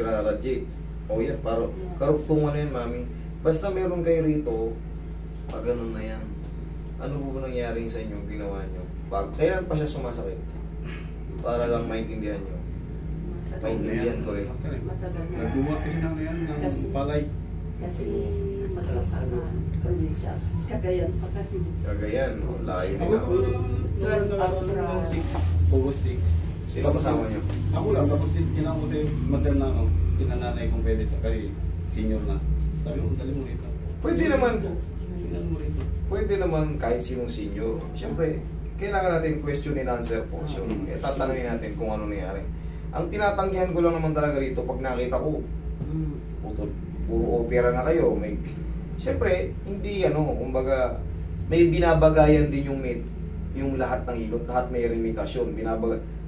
nagra-radiate. O yan, parang karugtungan na yan, mami. Basta meron kayo rito, ganun na yan. Ano po ba nangyari sa inyo, ginawa nyo? Kailan pa siya sumasakit? Para lang maintindihan nyo. Maintindihan ko rin. Matagal na. Nagbubuhat kasi ng yan, ng palay. Kasi magsasaka. Kami siya. Cagayan pa kasi. Cagayan, layo din Ako ako. August 6. Sino kasama nyo? Ako lang, tapos kinang ko sa master na ako. Sinananay kong pwede sa kay senior na. Sabi mo, dali mo rito. Pwede naman. Tingnan mo rito. Pwede naman kahit sinong senior. Siyempre, kailangan natin question and answer portion. Tatanungin natin kung ano nangyari. Ang tinatanggihan ko lang naman talaga rito pag nakita ko, puro opera na kayo. Siyempre, hindi kumbaga, may binabagayan din yung lahat ng ilot, lahat may limitasyon.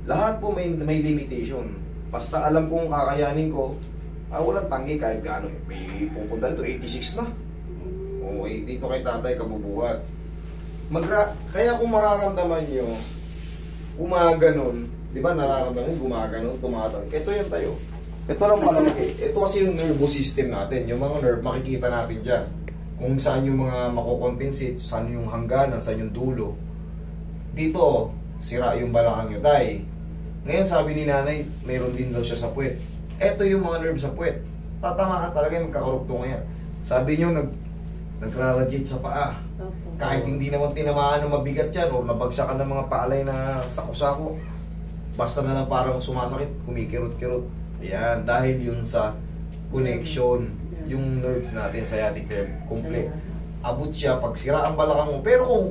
Lahat po may limitation. Basta alam kong kakayanin ko, walang tanggi kahit gaano. May pupunta dito, 86 na. Okay, dito kay tatay kabubuhat. Kaya kung mararamdaman nyo, gumaganon, di ba nararamdaman nyo, gumaganon, tumatang. Ito yan tayo. Ito lang malaki. Ito kasi yung nervous system natin. Yung mga nerve, makikita natin dyan. Kung saan yung mga makocompensate, saan yung hangganan, saan yung dulo. Dito, sira yung balakang nyo. Dahil, ngayon sabi ni nanay, mayroon din daw siya sa puwet. Ito yung mga nerve sa puwet. Tatama ka talaga yung magkakarugtong yan. Sabi nyo, nagra-radiate sa paa. Kahit hindi naman tinamaan ng mabigat yan o nabagsakan ng mga paalay na sako-sako, basta na lang parang sumasakit, kumikirot-kirot. Yan, dahil yun sa connection, yung nerves natin, sciatic nerve, complete. Abot siya pag sira ang balakang mo. Pero kung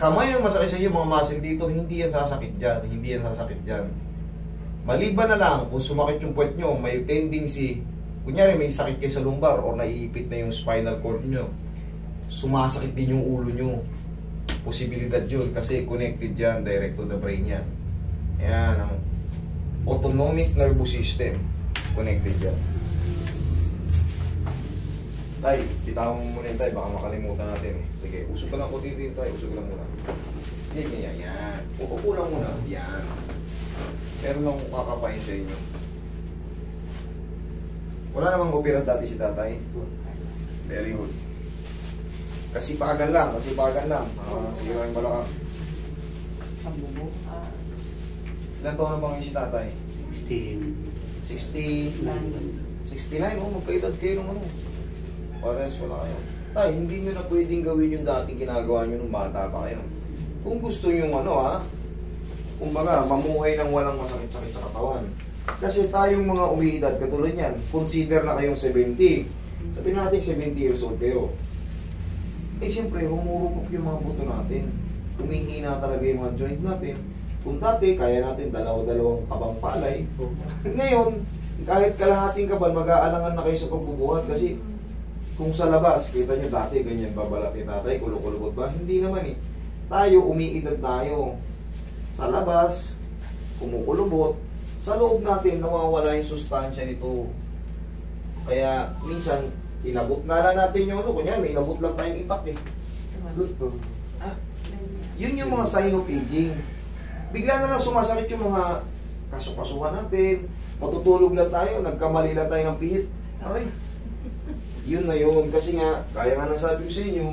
kamay ang masakit sa iyo, mga muscle dito, hindi yan sasakit dyan. Hindi yan sasakit dyan. Maliban na lang, kung sumakit yung puwet nyo, may tendency, kunyari may sakit kayo sa lumbar o naiipit na yung spinal cord nyo, sumasakit din yung ulo nyo. Posibilidad yun kasi connected dyan, direct to the brain yan. Yan, ang autonomic nervous system, connected dyan. Tay, bitawan mo muna yun tayo, baka makalimutan natin eh. Sige, usog ka lang ko dito tayo, usog lang muna. Yan. Uupo lang muna, yan. Meron lang kung kakapain sa inyo. Wala namang opera dati si tatay. Very good. Kasipagan lang. Sira yung balakang. Ilan taon na ba ngayon si tatay? 69. 69, magkaedad kayo ng Pares wala kayo. Tay, hindi nyo na pwedeng gawin yung dating ginagawa nyo nung bata pa kayo. Kung gusto nyo kumbaga, mamuhay ng walang masakit-sakit sa katawan. Kasi tayong mga umiidad, katulad yan, consider na kayong 70. Sabihin natin 70 years old kayo. Siyempre, humurupok yung mga buto natin. Humihina talaga yung mga joint natin. Kung dati, kaya natin dalawang kabang palay. Ngayon, kahit kalahating kabal, mag-aalangan na kayo sa pagbubuhat. Kasi, kung sa labas, kita nyo dati, ganyan babalat ni tatay, kulubot ba? Hindi naman eh. Tayo, umiidad tayo. Sa labas, kumukulubot. Sa loob natin, nawawala yung sustansya nito. Kaya, minsan, inabot nga lang natin yung kunyari, may inabot lang tayong itak eh. Yun yung mga sign of aging. Bigla na lang sumasakit yung mga kasukasuhan natin. Matutulog lang tayo, nagkamali lang tayo ng pihit. Ay, yun na yun. Kasi nga, kaya nga nasabi ko sa inyo,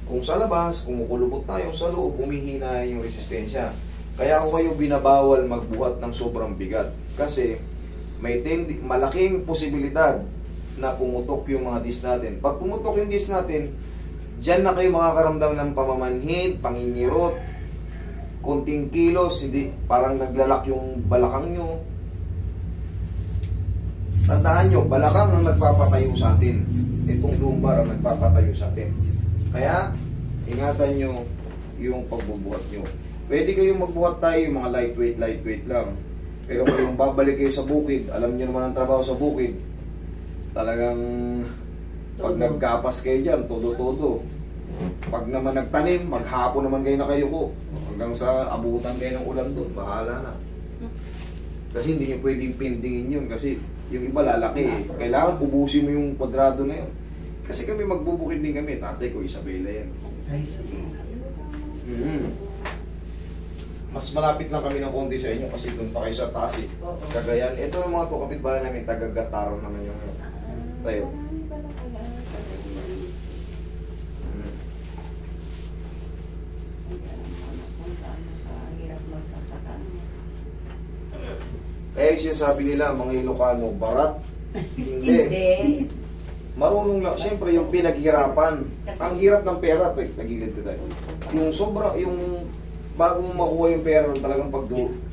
kung sa labas, kumukulubot tayo, sa loob, humihina yung resistensya. Kaya ako kayo binabawal magbuhat ng sobrang bigat. Kasi may malaking posibilidad na pumutok yung mga disc natin. Pag pumutok yung disc natin, dyan na kayo makakaramdam ng pamamanhid, pangingirot, konting kilos, hindi, parang naglalak yung balakang nyo. Tandaan nyo, balakang ang nagpapatayo sa atin. Itong lumbar ang nagpapatayo sa atin. Kaya, ingatan nyo yung pagbubuhat nyo. Pwede kayong magbuhat tayo yung mga lightweight lang. Pero kung yung babalik kayo sa bukid, alam nyo naman ang trabaho sa bukid, talagang pag nagkapas kayo dyan, todo-todo. Pag naman nagtanim, maghapon naman kayo na kayo ko. Hanggang sa abutan kayo ng ulan doon, bahala na. Kasi hindi nyo pwedeng pendingin yun kasi yung iba lalaki eh. Kailangan ubusin mo yung kwadrado na yun. Kasi kami magbubukid din kami. Tatay ko, Isabela yan. Mas malapit lang kami ng konti sa inyo kasi doon pa kayo sa taas eh. Oo. Cagayan. Ito ang mga to, kapitbahay namin, taga-Gataron naman yung tayo. Marami pala pala. Hirap magsasaka. Kaya yung sinasabi nila, mga Ilocano, barat. Hindi. Hindi. Marunong lang. Siyempre, yung pinaghirapan. Ang hirap ng pera, nagilid ka tayo. Yung sobra, yung bago mo makuha yung pera, talagang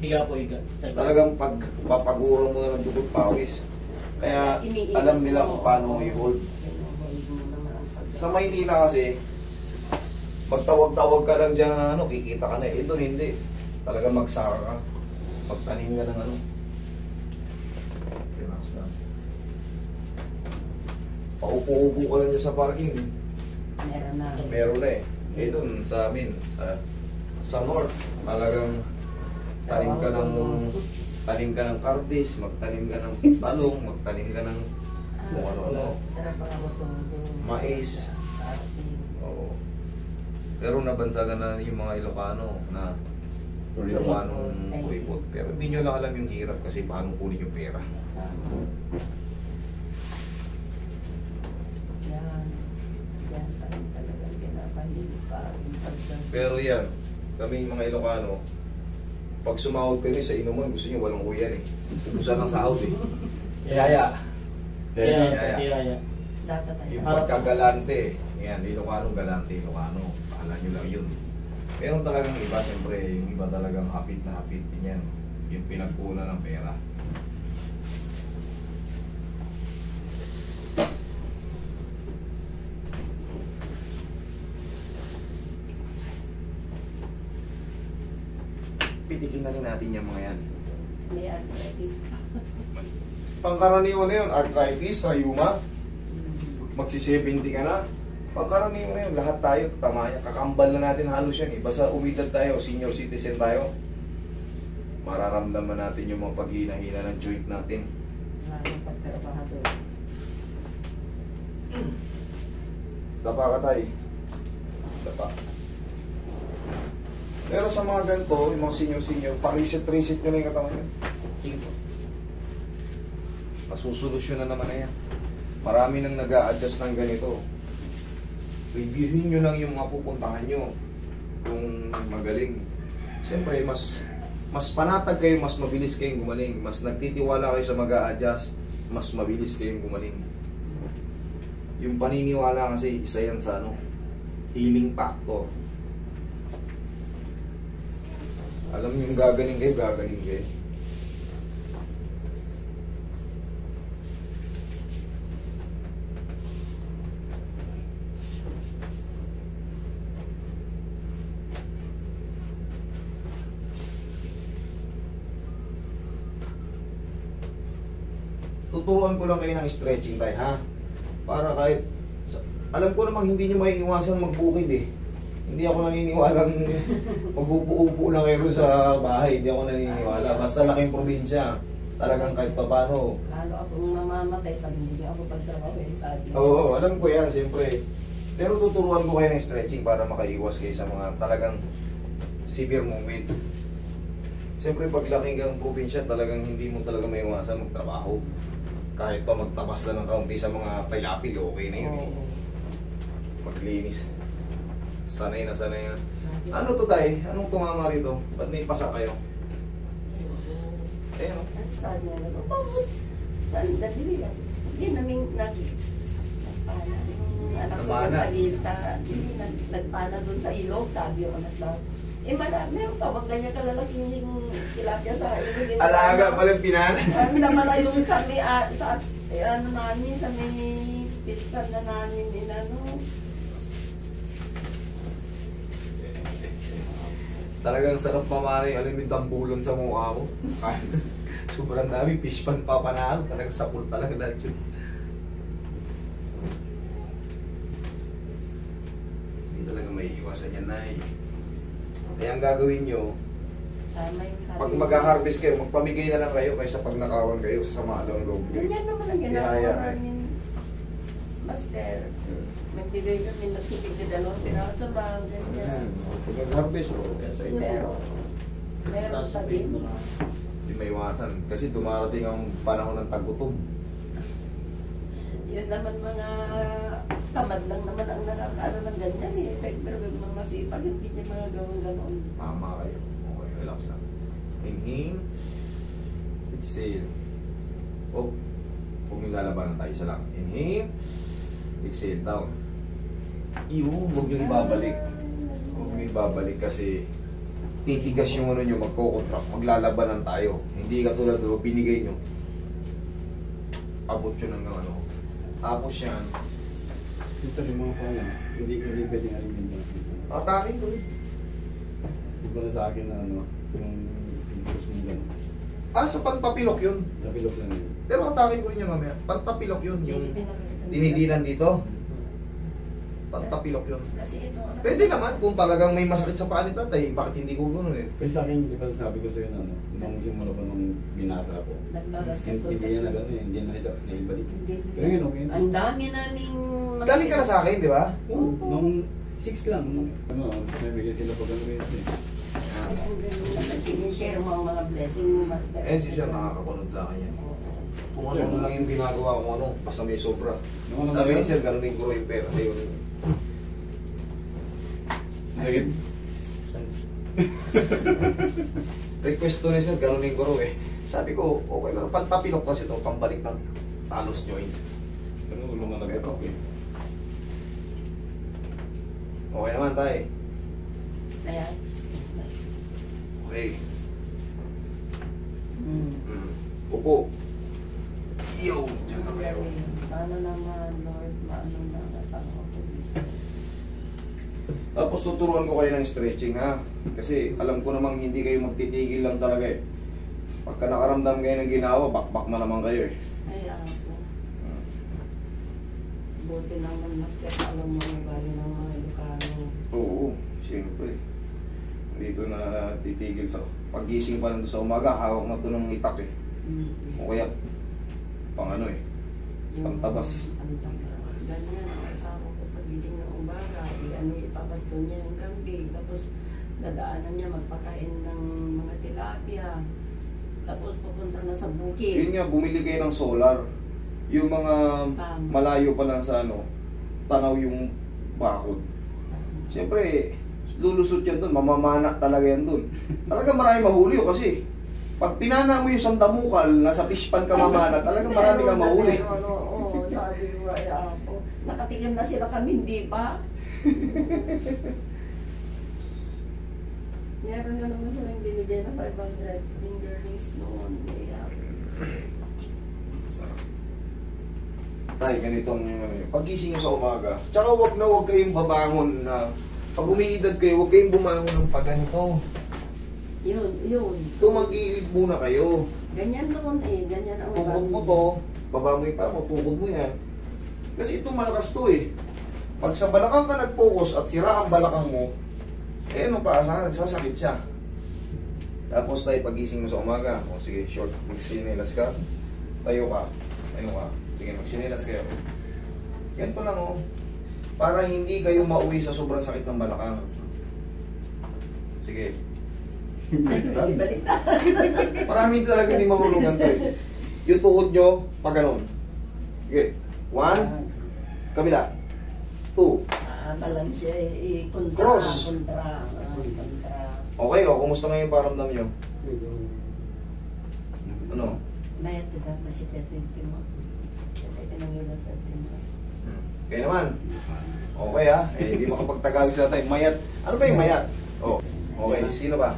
Higa po, higa. talagang pagpapagura mo na ng dugot pawis. Kaya alam nila kung paano i-hold. Sa Maynila kasi, magtawag-tawag ka lang dyan na ano, kikita ka na. Eh, doon hindi. Talagang magsaka ka. Magtanim ka ng ano. Relax na. Paupo-upo ka lang dyan sa parking. Meron na. Meron na eh. Eh doon sa amin, sa North, talagang tanim ka ng kardis, magtanim ka ng talong, magtanim ka ng kung ano-ano. Mais. Oo. Pero nabansagan na yung mga Ilocano na Ilocanong kuripot. Pero hindi nyo lang alam yung hirap kasi paano kunin yung pera. Yan pa rin talagang pinapahilig sa akin. Pero yan, kaming mga Ilocano, pag sumahod kami sa inuman, gusto nyo walang uyan eh. Gusto ng sahod eh. Yaya. Yaya. Dapat ay Yung pagkagalante, yan, Ilocano, galante, Ilocano. Pahala nyo lang yun. Meron talagang iba, siyempre, yung iba talagang hapit na hapit din yan. Yung pinagpuna ng pera. Pitikin na rin natin yung mga yan. may arthritis. Pangkaraniwan na yun, arthritis, rayuma, magsi-70 ka na. Pangkaraniwan na yun, lahat tayo, tatamayan. Kakambal na natin halos yan eh. Basta umidad tayo, senior citizen tayo, mararamdaman natin yung mga paghina-hina ng joint natin. Maraming pagtrabahador. Dapa ka tayo. Dapa. Pero sa mga ganito, yung mga senior, pa-reset-reset nyo na yung katawan nyo. Sige po. Masusolusyon na naman na yan. Marami nang nag-a-adjust ng ganito. Reviewin nyo lang yung mga pupuntahan nyo. Kung magaling. Siyempre, mas panatag kayo, mas mabilis kayong gumaling. Mas nagtitiwala kayo sa mag-a-adjust, mas mabilis kayong gumaling. Yung paniniwala kasi, isa yan sa healing factor. Alam nyo yung gagaling kayo, gagaling kayo. Tuturuan ko lang kayo ng stretching tayo, ha? Para kahit, alam ko namang hindi nyo maiiwasan magbukid eh. Hindi ako naniniwalang mag-upo-upo lang kayo sa bahay. Hindi ako naniniwala. Basta laking probinsya. Talagang kahit papano. Lalo akong mamamatay pag hindi ako pagtrabahuin sa atin. Oo, alam ko yan, siyempre. Pero tuturuan ko kayo ng stretching para makaiwas kayo sa mga talagang severe moment. Siyempre, pag laking kang probinsya, talagang hindi mo talaga maiwasan magtrabaho. Kahit pa magtabas lang ng kaunti sa mga pailapil, okay na yun eh. Maglinis. Sanay na sanay na. Ano to tayo? Anong tumama rito? Ba't may pasa kayo? Ayun o. Saan niya na bakit? Saan nabili yan? Hindi namin nagpana. Yung anak ko Namana. nagpana doon sa ilog, sabi yung anak na. Eh marami, meron pa, wag ganyan kalalaking yung tilapia sa ilog. Alaga palang pinana. Kami na malayo kami sa ano namin, sa may piskan na namin Talagang sarap mamana yung alam yung dambulon sa mukha mo. Sobrang dami, fish pan papanalo. Talagang sapul talaga lahat yun. Hindi talaga may iwasan yan, Nay. Kaya ang gagawin nyo, tama yung sabi. pag mag-harvest kayo, magpamigay na lang kayo kaysa pag nakawan kayo sa malang loob kayo. Ganyan naman ang ginagawa Ihaya, namin. Master, magbigay kami mas kipig na dalawang piraso lang, ganyan. Pag mag-harvest, kaya sa inyo. Pero, Meron Tapos pa pain din. mo na. Hindi maiwasan. Kasi dumarating ang panahon ng tagutom. Yun naman mga tamad lang naman ang nakakaano ng ganyan eh. Pero yung mga masipag, hindi niya mga gawang ganoon. Mama kayo. Okay, relax lang. Inhale. Exhale. Oh, huwag yung lalabanan tayo. Isa lang. Inhale. Exhale. Down. Iyon, huwag yung ibabalik. Huwag yung ibabalik kasi titigas yung ano nyo, magko-contract, maglalabanan tayo. Hindi katulad doon, binigay nyo. Abot yun hanggang ano. Tapos yan. Gusto rin mga kaya, hindi pwedeng alimin na. Atake ko eh. Iba na sa akin na ano, yung push mo gano'n. Sa pantapilok yun. Napilok lang yun. Pero atake ko rin yan mamaya. Pantapilok yun. Yung Pinakasal nila. dinidinan dito. Pantapilok yun. Kasi ito, Pwede naman kung talagang may masakit sa paa ni tatay, bakit hindi ko gano'n eh? Kasi sa akin, di ba sabi ko sa'yo na ano, nung simula pa nung binata ko, nagbabasketball hindi yan na gano'n eh, hindi na naibalik. Hindi. Pero yun, okay. Ang dami naming... Galing ka na sa akin, di ba? Oo, nung 6 lang, nung, ano, may bigay sila pag ano yun eh. Ang galing naman, sinishare mo ang mga blessing mo, Master. Eh, si sir nakakapunod sa akin yan. Kung ano lang yung ginagawa ko ano, basta may sobra. Sabi ni sir, ganunin ko yung pera. Ayun. Sakit. Request to ni sir, ganunin ko rin eh. Sabi ko, okay lang, pantapilok kasi ito, pambalik ng talos joint. Pero ulo na nagkatok eh. Okay naman tayo. Ayan. Okay. Mm. Upo. Yo! Diyan na kayo. Sana naman, Lord, maano na kasama ko dito. Tapos tuturuan ko kayo ng stretching ha. Kasi alam ko namang hindi kayo magtitigil lang talaga eh. Pagka nakaramdam kayo ng ginawa, bakbak na naman kayo eh. Kaya ako. Buti naman, Master, alam mo yung bali ng mga Ilocano. Oo, siyempre. Dito na titigil sa pagising pa lang doon sa umaga, hawak na to ng itak eh. O kaya, pang ano eh, pantabas. Pantabas. Ganyan, ang kasama ko pagising ng umaga, ipapasto niya yung kambing, tapos dadaanan niya magpakain ng mga tilapia, tapos pupunta na sa bukid. Yun nga, bumili kayo ng solar. Yung mga malayo pa lang sa ano, tanaw yung bakod. Siyempre, lulusot yan doon, mamamana talaga yan doon. Talaga marami mahuli kasi pag pinana mo yung sandamukal, nasa fishpan ka mamana, talaga marami kang mahuli. Oo, sabi ko ay ako. Nakatingin na sila kami, hindi pa. Meron na naman silang binigay na 500 finger rings noon. Tay, ganitong pagising nyo sa umaga. Tsaka wag kayong babangon na pag umiidad kayo, wag kayong bumangon ng paganito. Yun. Tumagilid muna kayo. Ganyan noon eh, ganyan ang Tukod mo to, baba mo yung paa mo, tukod mo yan. Kasi ito malakas to eh. Pag sa balakang ka nag-focus at sira ang balakang mo, eh ano pa, sasakit siya. Tapos tayo pagising mo sa umaga, o sige, short, magsinilas ka, tayo ka, ano ka, sige, magsinilas kayo. Ganito lang oh, para hindi kayo mauwi sa sobrang sakit ng balakang. Sige. Balik na. Marami talaga hindi mahulugan to eh. Yung tuhod nyo, pag ganun. Okay. 1, kabila. 2. Balang siya i-kontra. Cross. Kontra. Okay, kumusta ngayon paramdam nyo? Ano? Mayat ito kasi 20 mo. Kasi pinangilat mo. Okay naman. Okay ha? Eh, hindi makapagtagalog sila tayo. Mayat. Ano ba yung mayat? Oh. Okay, sino ba?